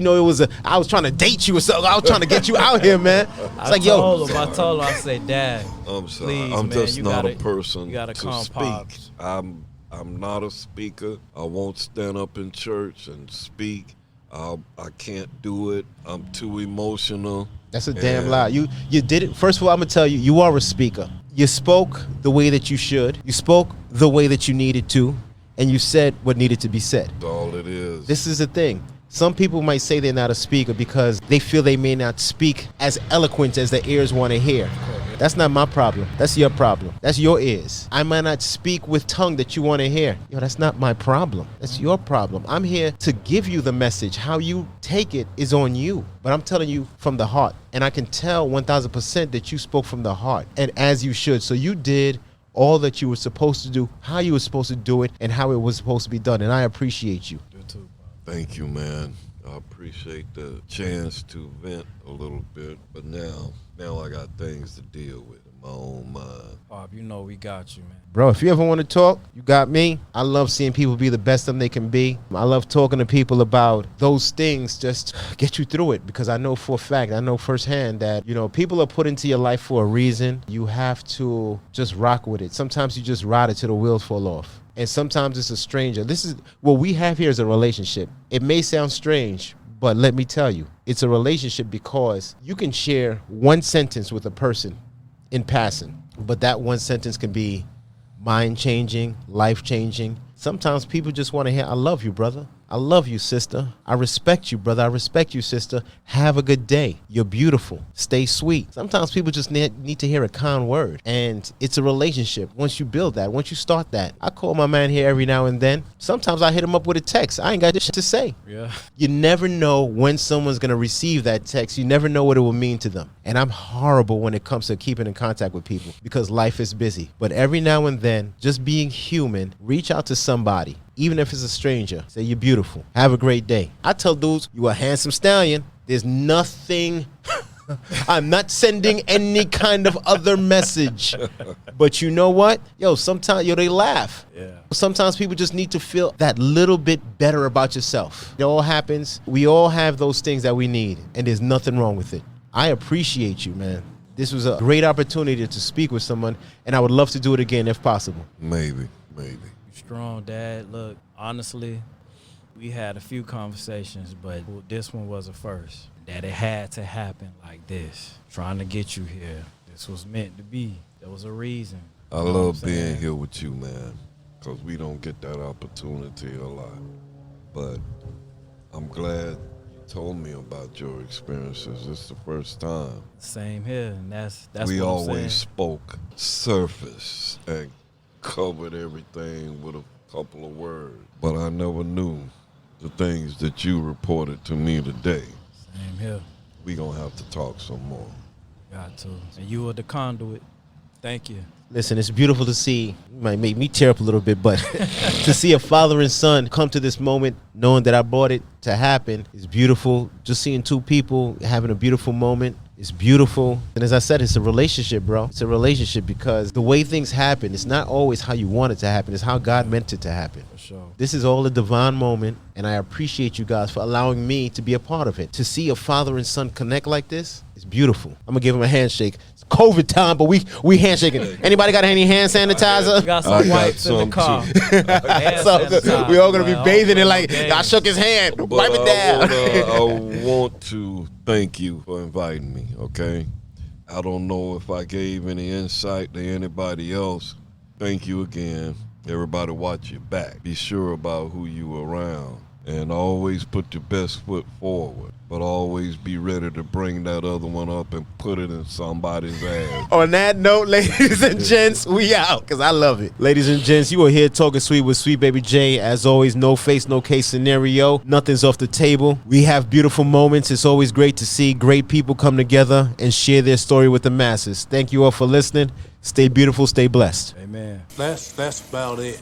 I was trying to date you or something. I was trying to get you out here, man. It's I told him, I said, Dad, I'm sorry. please, I'm man, just not a person to speak. Pops. I'm not a speaker. I won't stand up in church and speak. I can't do it. I'm too emotional. That's a damn lie. You did it. First of all, I'm going to tell you, you are a speaker. You spoke the way that you should. You spoke the way that you needed to. and you said what needed to be said. That's all it is. This is the thing. Some people might say they're not a speaker because they feel they may not speak as eloquent as their ears want to hear. That's not my problem. That's your problem. That's your ears. I might not speak with tongue that you want to hear. That's not my problem. That's your problem. I'm here to give you the message. How you take it is on you. But I'm telling you from the heart. And I can tell 1,000% that you spoke from the heart. And as you should. So you did all that you were supposed to do, how you were supposed to do it, and how it was supposed to be done. And I appreciate you. You too. Thank you, man. I appreciate the chance to vent a little bit, but now I got things to deal with in my own mind. Pop, you know we got you, man. Bro, if you ever want to talk, you got me. I love seeing people be the best them they can be. I love talking to people about those things, just get you through it, because I know for a fact, I know firsthand that, people are put into your life for a reason. You have to just rock with it. Sometimes you just ride it till the wheels fall off. And sometimes it's a stranger. This is what we have here is a relationship. It may sound strange, but let me tell you, it's a relationship because you can share one sentence with a person in passing, but that one sentence can be mind-changing, life-changing. Sometimes people just want to hear, I love you, brother. I love you, sister. I respect you, brother. I respect you, sister. Have a good day. You're beautiful. Stay sweet. Sometimes people just need to hear a kind word. And it's a relationship. Once you build that, once you start that. I call my man here every now and then. Sometimes I hit him up with a text. I ain't got this shit to say. Yeah. You never know when someone's going to receive that text. You never know what it will mean to them. And I'm horrible when it comes to keeping in contact with people because life is busy. But every now and then, just being human, reach out to somebody. Even if it's a stranger, say you're beautiful. Have a great day. I tell dudes, you a handsome stallion. There's nothing. I'm not sending any kind of other message. But you know what? Sometimes, they laugh. Yeah. Sometimes people just need to feel that little bit better about yourself. It all happens. We all have those things that we need, and there's nothing wrong with it. I appreciate you, man. This was a great opportunity to speak with someone, and I would love to do it again if possible. Maybe. Strong, Dad. Look, honestly, we had a few conversations, but this one was a first. That it had to happen like this. Trying to get you here. This was meant to be. There was a reason. I love being here with you, man, because we don't get that opportunity a lot. But I'm glad you told me about your experiences. It's the first time. Same here, and that's we what I'm always saying. spoke surface and covered everything with a couple of words, but I never knew the things that you reported to me today. Same here. We gonna have to talk some more. Got to. And you were the conduit. Thank you. Listen, it's beautiful to see. It might make me tear up a little bit, but to see a father and son come to this moment, knowing that I brought it to happen, is beautiful. Just seeing two people having a beautiful moment is beautiful. And as I said, it's a relationship, bro. It's a relationship because the way things happen, it's not always how you want it to happen. It's how God meant it to happen. For sure. This is all a divine moment, and I appreciate you guys for allowing me to be a part of it. To see a father and son connect like this is beautiful. I'm gonna give him a handshake. It's COVID time, but we handshaking. Anybody got any hand sanitizer? We got some wipes in the car. So we all gonna be bathing in like, I shook his hand. But Wipe it down. I want to thank you for inviting me, okay? I don't know if I gave any insight to anybody else. Thank you again. Everybody watch your back. Be sure about who you around. And always put your best foot forward. But always be ready to bring that other one up and put it in somebody's ass. On that note, ladies and gents, we out, because I love it. Ladies and gents, you are here talking sweet with Sweet Baby J. As always, no face, no case scenario. Nothing's off the table. We have beautiful moments. It's always great to see great people come together and share their story with the masses. Thank you all for listening. Stay beautiful, stay blessed. Amen. That's about it.